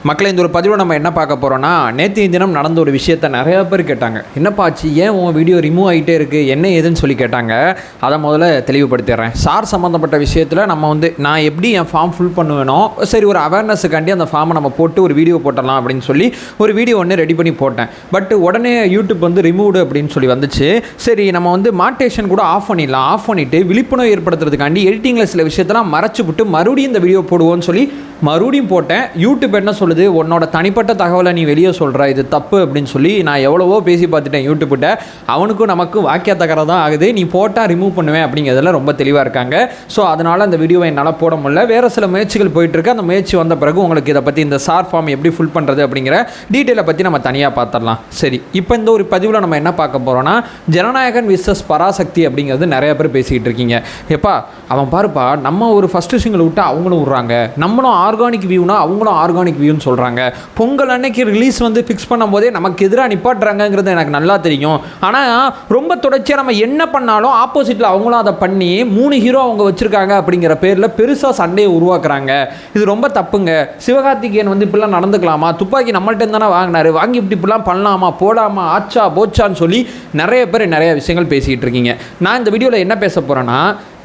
மக்களை இந்த ஒரு பதிவில் நம்ம என்ன பார்க்க போகிறோம்னா, நேற்றைய தினம் நடந்த ஒரு விஷயத்தை நிறையா பேர் கேட்டாங்க. என்னப்பாச்சு, ஏன் உன் வீடியோ ரிமூவ் ஆகிட்டே இருக்குது, என்ன ஏதுன்னு சொல்லி கேட்டாங்க. அதை முதல்ல தெளிவுபடுத்திடுறேன். சார் சம்மந்தப்பட்ட விஷயத்தில் நம்ம நான் எப்படி என் ஃபார்ம் ஃபுல் பண்ணுவேனோ, சரி ஒரு அவேர்னஸுக்காண்டி அந்த ஃபார்மை நம்ம போட்டு ஒரு வீடியோ போட்டலாம் அப்படின்னு சொல்லி ஒரு வீடியோ ஒன்று ரெடி பண்ணி போட்டேன். பட் உடனே யூடியூப் ரிமூவ்டு அப்படின்னு சொல்லி வந்துச்சு. சரி நம்ம மானிட்டேஷன் கூட ஆஃப் பண்ணிடலாம், ஆஃப் பண்ணிவிட்டு விழிப்புணர்வு ஏற்படுத்துறதுக்காண்டி எடிட்டிங்கில் சில விஷயத்தெல்லாம் மறைச்சு விட்டு மறுபடியும் இந்த வீடியோ போடுவோன்னு சொல்லி மறுபடியும் போட்டேன். யூடியூப் என்ன சொல்லுது, உன்னோட தனிப்பட்ட தகவலை நீ வெளியே சொல்கிற, இது தப்பு அப்படின்னு சொல்லி நான் எவ்வளவோ பேசி பார்த்துட்டேன் யூடியூப்கிட்ட. அவனுக்கும் நமக்கும் வாக்கிய தகராறு தான் ஆகுது. நீ போட்டால் ரிமூவ் பண்ணுவேன் அப்படிங்கிறதுல ரொம்ப தெளிவாக இருக்காங்க. ஸோ அதனால் அந்த வீடியோவை என்னால் போட முடியல. வேறு சில முயற்சிகள் போயிட்டுருக்கு. அந்த முயற்சி வந்த பிறகு உங்களுக்கு இதை பற்றி இந்த சார் ஃபார்ம் எப்படி ஃபுல் பண்ணுறது அப்படிங்கிற டீட்டெயிலை பற்றி நம்ம தனியாக பார்த்துடலாம். சரி, இப்போ இந்த ஒரு பதிவில் நம்ம என்ன பார்க்க போகிறோன்னா, ஜனநாயகன் விசஸ் பராசக்தி அப்படிங்கிறது நிறைய பேர் பேசிக்கிட்டு இருக்கீங்க. எப்பா அவன் பாருப்பா, நம்ம ஒரு ஃபஸ்ட்டு சிங்கிள் விட்டு அவங்களும் விட்றாங்க, நம்மளும் ஆர்கானிக் வியூனா அவங்களும் ஆர்கானிக் வியூன்னு சொல்கிறாங்க. பொங்கல் அன்னைக்கு ரிலீஸ் ஃபிக்ஸ் பண்ணும் போதே நமக்கு எதிராக நிப்பாட்டுறாங்கிறது எனக்கு நல்லா தெரியும். ஆனால் ரொம்ப தொடர்ச்சியாக நம்ம என்ன பண்ணாலும் ஆப்போசிட்டில் அவங்களும் அதை பண்ணி 3 ஹீரோ அவங்க வச்சுருக்காங்க அப்படிங்கிற பேரில் பெருசாக சண்டையை உருவாக்குறாங்க. இது ரொம்ப தப்புங்க. சிவகார்த்திகேயன் இப்படிலாம் நடந்துக்கலாமா? துப்பாக்கி நம்மள்ட்ட தானே வாங்கினாரு, வாங்கி இப்படிலாம் பண்ணலாமா, போடாமா, ஆச்சா போச்சான்னு சொல்லி நிறைய பேர் நிறைய விஷயங்கள் பேசிக்கிட்டு இருக்கீங்க. நான் இந்த வீடியோவில் என்ன பேச போகிறேன்னா,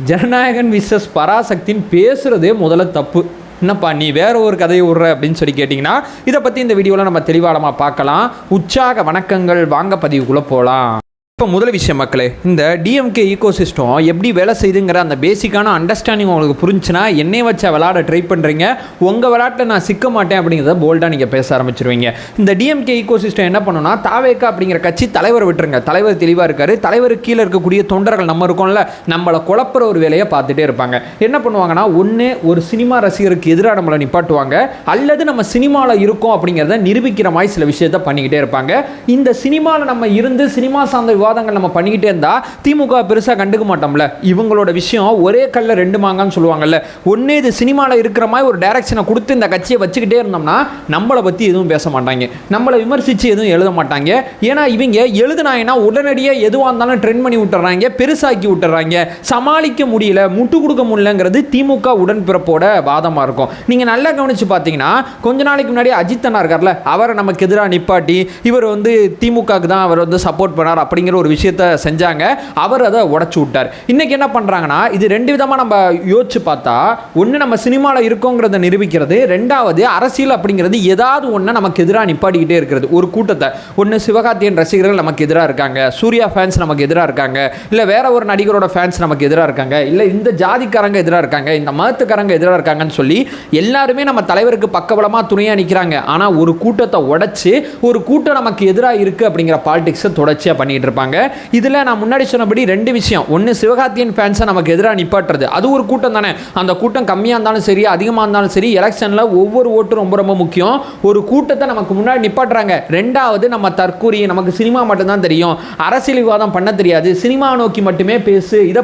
ஜனநாயகன் விசஸ் பராசக்தின்னு பேசுகிறதே முதல்ல தப்பு. என்னப்பா நீ வேற ஒரு கதையை விட்ற அப்படின்னு சொல்லி கேட்டிங்கன்னா, இதை பற்றி இந்த வீடியோவில் நம்ம தெளிவாளமாக பார்க்கலாம். உற்சாக வணக்கங்கள், வாங்க பதிவுக்குள்ளே போகலாம். இப்போ முதல் விஷயம் மக்களே, இந்த டிஎம்கே ஈகோசிஸ்டம் எப்படி வேலை செய்யுதுங்கிற அந்த பேசிக்கான அண்டர்ஸ்டாண்டிங் உங்களுக்கு புரிஞ்சுன்னா, என்னை வச்சா விளாட ட்ரை பண்ணுறீங்க, உங்கள் விளாட்டில் நான் சிக்க மாட்டேன் அப்படிங்கிறத போல்டாக நீங்கள் பேச ஆரம்பிச்சிருவீங்க. இந்த டிஎம்கே ஈகோசிஸ்டம் என்ன பண்ணுன்னா, தாவேக்கா அப்படிங்கிற கட்சி தலைவர் விட்டுருங்க, தலைவர் தெளிவாக இருக்காரு, தலைவர் கீழே இருக்கக்கூடிய தொண்டர்கள் நம்ம இருக்கோம்ல, நம்மளை குழப்புற ஒரு வேலையை பார்த்துட்டே இருப்பாங்க. என்ன பண்ணுவாங்கன்னா, ஒன்று ஒரு சினிமா ரசிகருக்கு எதிராக நம்மளை நிப்பாட்டுவாங்க, அல்லது நம்ம சினிமாவில் இருக்கோம் அப்படிங்கிறத நிரூபிக்கிற மாதிரி சில விஷயத்தை பண்ணிக்கிட்டே இருப்பாங்க. இந்த சினிமாவில் நம்ம இருந்து சினிமா சார்ந்த விவாதங்கள் நம்ம பண்ணிக்கிட்டே இருந்தா திமுக பெருசா கண்டுக்க மாட்டோம்ல. இவங்களோட விஷயம் ஒரே கல்ல 2 மாங்கான்னு சொல்லுவாங்கல்ல. ஒன்னே இது சினிமாவில் இருக்கிற மாதிரி ஒரு டைரக்ஷனை கொடுத்து இந்த கட்சியை வச்சுக்கிட்டே இருந்தோம்னா நம்மளை பற்றி எதுவும் பேச மாட்டாங்க, நம்மளை விமர்சித்து எதுவும் எழுத மாட்டாங்க. ஏன்னா இவங்க எழுதுனாங்கன்னா உடனடியாக எதுவாக இருந்தாலும் ட்ரெண்ட் பண்ணி விட்டுறாங்க, பெருசாக்கி விட்டுறாங்க, சமாளிக்க முடியல, முட்டு கொடுக்க முடியலங்கிறது திமுக உடன்பிறப்போட வாதமாக இருக்கும். நீங்கள் நல்லா கவனித்து பார்த்தீங்கன்னா, கொஞ்ச நாளைக்கு முன்னாடி அஜித் அண்ணா இருக்கார்ல, அவரை நமக்கு எதிராக நிப்பாட்டி இவர் திமுகவுக்கு தான் அவர் சப்போர்ட் பண்ணார் அப்படிங்கிற ஒரு விஷயத்தை செஞ்சாங்க. அவர் அதை உடைச்சு விட்டார். இன்னைக்கு என்ன பண்றாங்கன்னா, இது 2 விதமா நம்ம யோசிச்சு பார்த்தா, ஒன்று நம்ம சினிமாவில் இருக்கோங்கிறத நிரூபிக்கிறது, 2வது அரசியல் அப்படிங்கிறது ஏதாவது ஒன்று நமக்கு எதிராக நிப்பாட்டிக்கிட்டே இருக்கிறது. ஒரு கூட்டத்தை, ஒன்று சிவகார்த்திகேயன் ரசிகர்கள் நமக்கு எதிராக இருக்காங்க, சூர்யா ஃபேன்ஸ் நமக்கு எதிராக இருக்காங்க, இல்லை வேற ஒரு நடிகரோட ஃபேன்ஸ் நமக்கு எதிராக இருக்காங்க, இல்லை இந்த ஜாதிக்காரங்க எதிராக இருக்காங்க, இந்த மதத்துக்காரங்க எதிராக இருக்காங்கன்னு சொல்லி எல்லாருமே நம்ம தலைவருக்கு பக்கபலமாக துணையாக நிற்கிறாங்க. ஆனால் ஒரு கூட்டத்தை உடைச்சு ஒரு கூட்டம் நமக்கு எதிராக இருக்கு அப்படிங்கிற பாலிடிக்ஸை தொடர்ச்சியாக பண்ணிட்டு இருப்பாங்க. இதில் நான் முன்னாடி சொன்னபடி 2 விஷயம். ஒன்று சிவகார்த்திகேயன் ஃபேன்ஸை நமக்கு எதிராக நிப்பாட்டுறது, அது ஒரு கூட்டம் தானே. அந்த கூட்டம் கம்மியாக இருந்தாலும் சரி, அதிகமாக இருந்தாலும் சரி, எலெக்ஷனில் ஒவ்வொரு ஓட்டும் ரொம்ப ரொம்ப முக்கியம். ஒரு கூட்டத்தை நமக்கு முன்னாடி நிப்பாட்டுறாங்க. 2வது நம்ம தற்கூரி, நமக்கு சினிமா மட்டும்தான் தெரியும், அரசியல் விவாதம் பண்ண தெரியாது, சினிமா நோக்கி மட்டுமே பேசு, இதை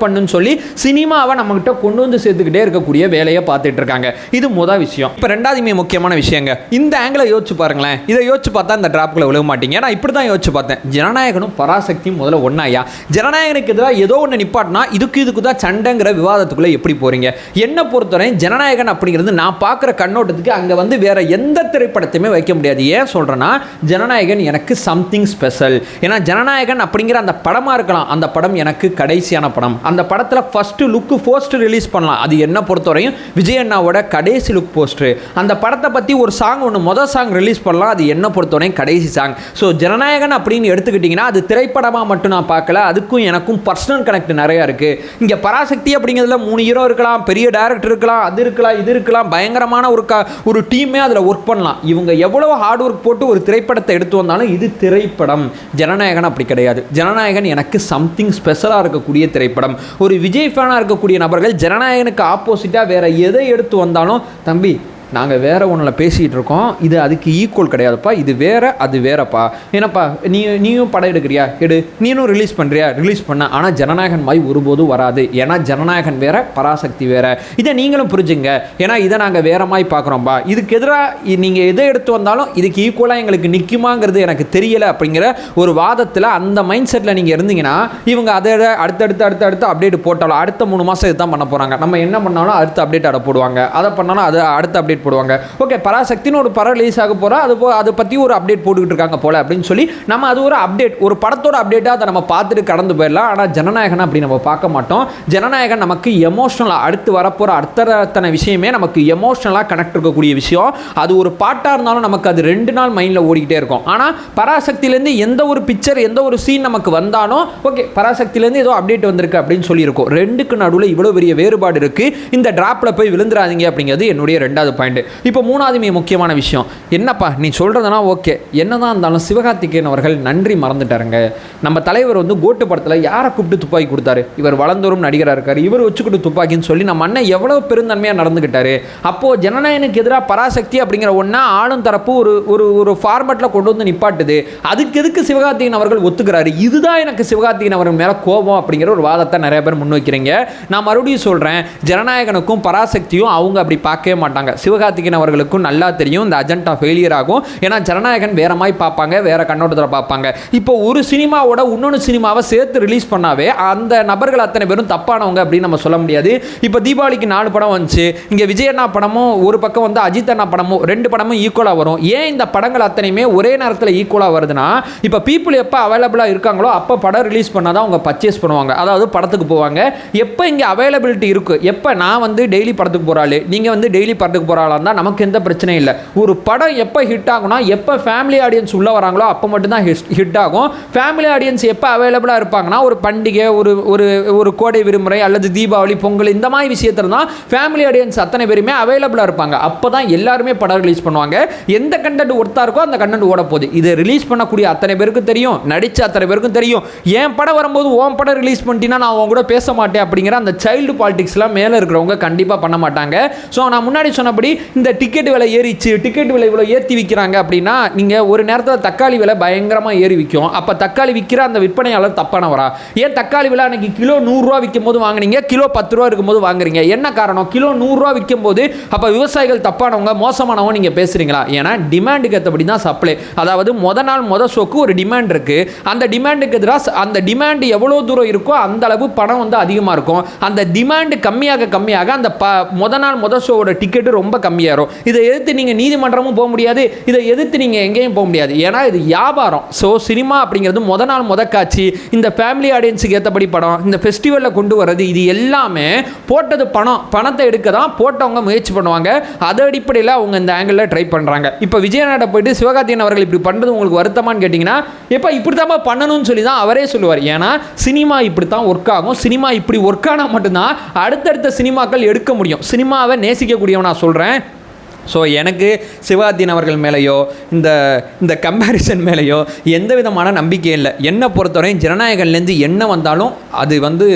பண்ணுன்னு சொல்லி சினிமாவை நம்மகிட்ட கொண்டு சேர்த்துக்கிட்டே இருக்கக்கூடிய வேலையை பார்த்துட்டு இருக்காங்க. இது முதல் விஷயம். இப்போ 2வது முக்கியமான விஷயங்க. இந்த ஆங்கிளை யோசிச்சு பாருங்களேன். இதை யோசிச்சு பார்த்தா இந்த டிராப்ல விழுக மாட்டீங்க. நான் இப்படி தான் யோசிச்சு பார்த்தேன். ஜனநாயகனும் பராசக்தி முதல்ல ஒன்னாயா? ஜனநாயகனுக்கு எதிராக ஏதோ ஒன்று நிப்பாட்டினா இதுக்கு தான் சண்டைங்கிற விவாதத்துக்குள்ள எப்படி போறீங்க? என்ன பொறுத்தவரை ஜனநாயகன் அப்படிங்கிறது நான் பார்க்குற கண்ணோட்டத்துக்கு அங்கே வேற எந்த திரைப்படத்தையுமே வைக்க முடியாது. ஏன் சொல்றேன்னா, ஜனநாயகன் எனக்கு சம்திங் ஸ்பெஷல். ஏன்னா ஜனநாயகன் அப்படிங்கிற அந்த படமா இருக்கலாம், அந்த படம் எனக்கு கடைசியான படம். அந்த படத்தில் ஃபர்ஸ்ட் லுக் போஸ்டர் ரிலீஸ் பண்ணலாம், அது என்ன பொறுத்தவரையும் விஜய் அண்ணாவோட கடைசி லுக் போஸ்டர். அந்த படத்தை பற்றி ஒரு சாங் ஒன்று முதல் சாங் ரிலீஸ் பண்ணலாம், அது என்ன பொறுத்தவரையும் கடைசி சாங். ஸோ ஜனநாயகன் அப்படின்னு எடுத்துக்கிட்டிங்கன்னா அது திரைப்படமாக மட்டும் நான் பார்க்கல, அதுக்கும் எனக்கும் பர்சனல் கனெக்ட் நிறையா இருக்குது. இங்கே பராசக்தி அப்படிங்கிறதுல 3 ஹீரோ இருக்கலாம், பெரிய டைரக்டர் இருக்கலாம், அது இருக்கலாம், இது இருக்கலாம், பயங்கரமான ஒரு டீமே அதில் ஒர்க் பண்ணலாம். இவங்க எவ்வளோ ஹார்ட் ஒர்க் போட்டு ஒரு திரைப்படத்தை எடுத்து வந்தாலும் இது திரைப்படம். ஜனநாயகன் அப்படி கிடையாது. ஜனநாயகன் எனக்கு சம்திங் ஸ்பெஷலாக இருக்கக்கூடிய திரைப்படம். ஒரு விஜய் ஃபேனாக இருக்கக்கூடிய நபர்கள் ஜனநாயகனுக்கு ஆப்போசிட்டாக வேற எதை எடுத்து வந்தாலும், தம்பி நாங்கள் வேறு ஒன்றில் பேசிகிட்டு இருக்கோம், இது அதுக்கு ஈக்குவல் கிடையாதுப்பா, இது வேறு அது வேறப்பா, ஏன்னாப்பா நீயும் படம் எடுக்கிறியா எடு, நீனும் ரிலீஸ் பண்ணுறியா ரிலீஸ் பண்ண, ஆனால் ஜனநாயகன் மாதிரி ஒருபோதும் வராது. ஏன்னா ஜனநாயகன் வேறு, பராசக்தி வேறு. இதை நீங்களும் புரிஞ்சுங்க. ஏன்னா இதை நாங்கள் வேறு மாதிரி பார்க்குறோம்ப்பா, இதுக்கு எதிராக நீங்கள் எதை எடுத்து வந்தாலும் இதுக்கு ஈக்குவலாக எங்களுக்கு நிற்குமாங்கிறது எனக்கு தெரியலை அப்படிங்கிற ஒரு வாதத்தில் அந்த மைண்ட் செட்டில் நீங்கள் இருந்தீங்கன்னா, இவங்க அதை அடுத்தடுத்து அப்டேட் போட்டாலும் அடுத்த 3 மாதம் இதுதான் பண்ண போகிறாங்க. நம்ம என்ன பண்ணாலும் அடுத்த அப்டேட் போடுவாங்க, அதை பண்ணாலும் அது அடுத்த அப்டேட் அப்டேட் போடுவாங்க. ஓகே, பராசக்தின்னு ஒரு படம் ரிலீஸ் ஆக போகிறா, அதை பற்றி ஒரு அப்டேட் போட்டுக்கிட்டு இருக்காங்க போல அப்படின்னு சொல்லி நம்ம அது ஒரு அப்டேட், ஒரு படத்தோட அப்டேட்டாக அதை நம்ம பார்த்துட்டு கடந்து போயிடலாம். ஆனால் ஜனநாயகன் அப்படி நம்ம பார்க்க மாட்டோம். ஜனநாயகன் நமக்கு எமோஷனலாக அடுத்து வரப்போகிற அத்தனை விஷயமே நமக்கு எமோஷனலாக கனெக்ட் இருக்கக்கூடிய விஷயம். அது ஒரு பாட்டாக இருந்தாலும் நமக்கு அது 2 நாள் மைண்டில் ஓடிக்கிட்டே இருக்கும். ஆனால் பராசக்தியிலேருந்து எந்த ஒரு பிக்சர், எந்த ஒரு சீன் நமக்கு வந்தாலும் ஓகே பராசக்தியிலேருந்து ஏதோ அப்டேட் வந்திருக்கு அப்படின்னு சொல்லியிருக்கோம். ரெண்டுக்கு நடுவில் இவ்வளோ பெரிய வேறுபாடு இருக்குது. இந்த டிராப்பில் போய் விழுந்துடாதீங்க அப்படிங்கிறது என்னுடைய 2வது பாயிண்ட். இப்போ 3வது முக்கியமான விஷயம் என்னப்பா, நீ சொல்கிறதுனா ஓகே, என்னதான் இருந்தாலும் சிவகார்த்திகேயன் அவர்கள் நன்றி மறந்துட்டாருங்க. நம்ம தலைவர் வந்து கோட்டு படத்தில் யாரை கூப்பிட்டு துப்பாக்கி கொடுத்தாரு, இவர் வளர்ந்தோறும் நடிகராக இருக்கார், இவர் வச்சுக்கிட்டு துப்பாக்கின்னு சொல்லி நம்ம அண்ணன் எவ்வளோ பெருந்தன்மையாக நடந்துக்கிட்டாரு. அப்போது ஜனநாயகனுக்கு எதிராக பராசக்தி அப்படிங்கிற ஒன்றா ஆளும் தரப்பு ஒரு ஃபார்மேட்டில் கொண்டு வந்து நிப்பாட்டுது. அதுக்கு எதுக்கு சிவகார்த்திகேயன் அவர்கள் ஒத்துக்கிறாரு? இதுதான் எனக்கு சிவகார்த்திகேயன் அவர்கள் மேலே கோபம் அப்படிங்கிற ஒரு வாதத்தை நிறைய பேர் முன்வைக்கிறீங்க. நான் மறுபடியும் சொல்கிறேன், ஜனநாயகனுக்கும் பராசக்தியும் அவங்க அப்படி பார்க்கவே மாட்டாங்க. சிவகார்த்திகேயன் அவர்களுக்கும் நல்லா தெரியும் இந்த அஜெண்டா ஃபெயிலியர் ஆகும். ஏன்னா ஜனநாயகன் வேற மாதிரி பார்ப்பாங்க, வேற கண்ணோட்டத்தில் பார்ப்பாங்க. இப்போ ஒரு சினிமாவோட இன்னொன்று சினிமாவை சேர்த்து ரிலீஸ் பண்ணாவே அந்த நபர்கள் அத்தனை பேரும் தப்பானவங்க அப்படின்னு நம்ம சொல்ல முடியாது. இப்போ தீபாவளிக்கு 4 படம் வந்துச்சு. இங்கே விஜய் அண்ணா படமும் ஒரு பக்கம் வந்து அஜித் அண்ணா படமும் 2 படமும் ஈக்குவலாக வரும். ஏன் இந்த படங்கள் அத்தனையுமே ஒரே நேரத்தில் ஈக்குவலாக வருதுன்னா, இப்போ பீப்புள் எப்போ அவைலபிளாக இருக்காங்களோ அப்போ படம் ரிலீஸ் பண்ணால் தான் அவங்க பர்ச்சேஸ் பண்ணுவாங்க, அதாவது படத்துக்கு போவாங்க. எப்போ இங்கே அவைலபிலிட்டி இருக்குது, எப்போ நான் வந்து டெய்லி படத்துக்கு போகிறாள், நீங்கள் வந்து டெய்லி படத்துக்கு போகிறாளா இருந்தால் நமக்கு எந்த பிரச்சனையும் இல்லை. ஒரு படம் எப்போ ஹிட் ஆகும்னா, எப்போ ஃபேமிலி ஆடியன்ஸ் உள்ளே வராங்களோ அப்போ மட்டும்தான் ஹிட் ஆகும். ஃபேமிலி ஆடியன்ஸ் எப்போ அவைலபிளாக இருப்பாங்கன்னா, ஒரு பண்டிகை, ஒரு கோடை விடுமுறை அல்லது தீபாவளி, பொங்கல், இந்த மாதிரி விஷயத்தில் தான் ஃபேமிலி ஆடியன்ஸ் அத்தனை பேருமே அவைலபிளாக இருப்பாங்க. அப்போ தான் எல்லாருமே படம் ரிலீஸ் பண்ணுவாங்க. எந்த கண்டென்ட் ஒர்த்தாக இருக்கோ அந்த கண்டென்ட் ஓட போகுது. இதை ரிலீஸ் பண்ணக்கூடிய அத்தனை பேருக்கும் தெரியும், நடித்த அத்தனை பேருக்கும் தெரியும். என் படம் வரும்போது உன் படம் ரிலீஸ் பண்ணிட்டீங்கன்னா நான் உன் கூட பேச மாட்டேன் அப்படிங்கிற அந்த சைல்டு பாலிடிக்ஸ்லாம் மேலே இருக்கிறவங்க கண்டிப்பாக பண்ண மாட்டாங்க. ஸோ நான் முன்னாடி சொன்னபடி இந்த டிக்கெட் விலை ஏறிச்சு, டிக்கெட் விலை இவ்வளோ ஏற்றி விற்கிறாங்க அப்படின்னா, நீங்கள் ஒரு நேரத்தில் தக்காளி விலை பயங்கரமாக ஏறி விற்கும். அப்போ தக்காளி விற்கிற அந்த விற்பனையாளர் தப்பானவரா? ஏன் தக்காளி விலை அன்னைக்கு கிலோ 100 ரூபா விற்கும் போது வாங்குறீங்க, கிலோ 10 ரூபா இருக்கும் போது வாங்குறீங்க? என்ன காரணம்? கிலோ 100 ரூபா விற்கும் போது அப்போ விவசாயிகள் தப்பானவங்க, மோசமானவங்க நீங்கள் பேசுகிறீங்களா? ஏன்னா டிமாண்டுக்கு ஏற்றபடி தான் சப்ளை. அதாவது முத ஷோக்கு ஒரு டிமாண்ட் இருக்குது. அந்த டிமாண்டுக்கு எதிராக அந்த டிமாண்ட் எவ்வளோ தூரம் இருக்கோ அந்த அளவு பணம் வந்து அதிகமாக இருக்கும். அந்த டிமாண்டு கம்மியாக அந்த முத ஷோவோட டிக்கெட்டு ரொம்ப கம்மியாகும். இதை எதிர்த்து நீங்கள் நீதிமன்றமும் போக முடியாது, இதை எதிர்த்து நீங்கள் எங்கேயும் போக முடியாது. ஏன்னா இது வியாபாரம். ஸோ சினிமா அப்படிங்கிறது முத காட்சி, இந்த ஃபேமிலி ஆடியன்ஸுக்கு ஏற்றபடி படம், இந்த ஃபெஸ்டிவலில் கொண்டு வர்றது, இது எல்லாமே போட்டது பணத்தை எடுக்க தான் போட்டவங்க முயற்சி பண்ணுவாங்க. அது அடிப்படையில் அவங்க இந்த ஆங்கிளில் ட்ரை பண்ணுறாங்க. இப்போ விஜயநாட போயிட்டு சிவகார்த்திகேயன் அவர்கள் இப்படி பண்ணுறது உங்களுக்கு வருத்தமானு கேட்டிங்கன்னா, எப்போ இப்படி தான் பண்ணணும்னு சொல்லி தான் அவரே சொல்லுவார். ஏன்னா சினிமா இப்படி தான் ஒர்க் ஆகும். சினிமா இப்படி ஒர்க் ஆனால் மட்டும்தான் அடுத்தடுத்த சினிமாக்கள் எடுக்க முடியும். சினிமாவை நேசிக்கக்கூடியவன் நான் சொல்கிறேன். ஸோ எனக்கு சிவகார்த்திகேயன் அவர்கள் மேலேயோ இந்த கம்பேரிசன் மேலேயோ எந்த விதமான நம்பிக்கை இல்லை. என்னை பொறுத்தவரையும் ஜனநாயகன்லேருந்து என்ன வந்தாலும் அது வந்து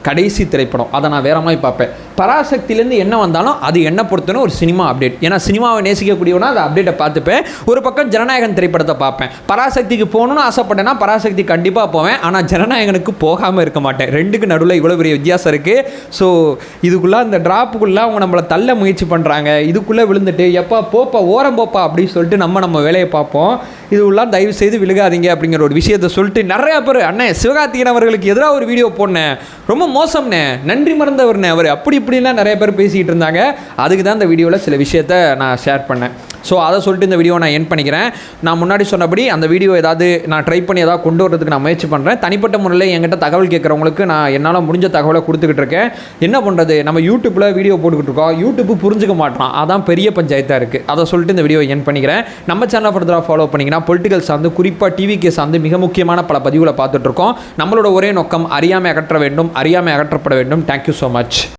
கடைசி திரைப்படம், அதை நான் வேற மாதிரி பார்ப்பேன். பராசக்தியிலேருந்து என்ன வந்தாலும் அது என்ன பொறுத்தவரை ஒரு சினிமா அப்டேட். ஏன்னா சினிமாவை நேசிக்கக்கூடியவனா அந்த அப்டேட்டை பார்த்துப்பேன். ஒரு பக்கம் ஜனநாயகன் திரைப்படத்தை பார்ப்பேன். பராசக்திக்கு போகணும்னு ஆசைப்பட்டேன்னா பராசக்தி கண்டிப்பாக போவேன். ஆனால் ஜனநாயகனுக்கு போகாமல் இருக்க மாட்டேன். ரெண்டுக்கு நடுவில் இவ்வளோ பெரிய வித்தியாசம் இருக்குது. ஸோ இதுக்குள்ளே அந்த ட்ராப்புக்குள்ளே அவங்க நம்மளை தள்ள முயற்சி பண்ணுறாங்க. இதுக்குள்ளே விழுந்துட்டு எப்பா போப்பா ஓரம் போப்பா அப்படின்னு சொல்லிட்டு நம்ம வேலையை பார்ப்போம். இதுலாம் தயவு செய்து விழுகாதீங்க அப்படிங்கிற ஒரு விஷயத்தை சொல்லிட்டு நிறையா பேர் அண்ணே சிவகார்த்திகேயன் அவர்களுக்கு எதிராக ஒரு வீடியோ போடனேன், ரொம்ப மோசம்னே, நன்றி மறந்தவர்னே அவர், அப்படி இப்படிலாம் நிறைய பேர் பேசிக்கிட்டு இருந்தாங்க. அதுக்கு தான் இந்த வீடியோவில் சில விஷயத்தை நான் ஷேர் பண்ணேன். ஸோ அதை சொல்லிட்டு இந்த வீடியோ நான் எண்ட் பண்ணிக்கிறேன். நான் முன்னாடி சொன்னபடி அந்த வீடியோ ஏதாவது நான் ட்ரை பண்ணி ஏதாவது கொண்டு வரதுக்கு நான் முயற்சி பண்ணுறேன். தனிப்பட்ட முறையில் என்கிட்ட தகவல் கேட்குறவங்களுக்கு நான் என்னால் முடிஞ்ச தகவலை கொடுத்துக்கிட்டு இருக்கேன். என்ன பண்ணுறது, நம்ம யூடியூப்பில் வீடியோ போட்டுக்கிட்டு இருக்கோம், யூடியூப் புரிஞ்சுக்க மாட்டான், அதான் பெரிய பஞ்சாயத்தாக இருக்குது. அதை சொல்லிட்டு இந்த வீடியோ எண்ட் பண்ணிக்கிறேன். நம்ம சேனலை ஃபர்தராக ஃபாலோ பண்ணிங்கன்னா பொலிட்டிக்கல் சார்ந்து, குறிப்பாக டிவிக்கு சார்ந்து மிக முக்கியமான பல பதிவுகளை பார்த்துட்ருக்கோம். நம்மளோட ஒரே நோக்கம் அறியாமை அகற்ற வேண்டும், அறியாமை அகற்றப்பட வேண்டும். Thank you so much.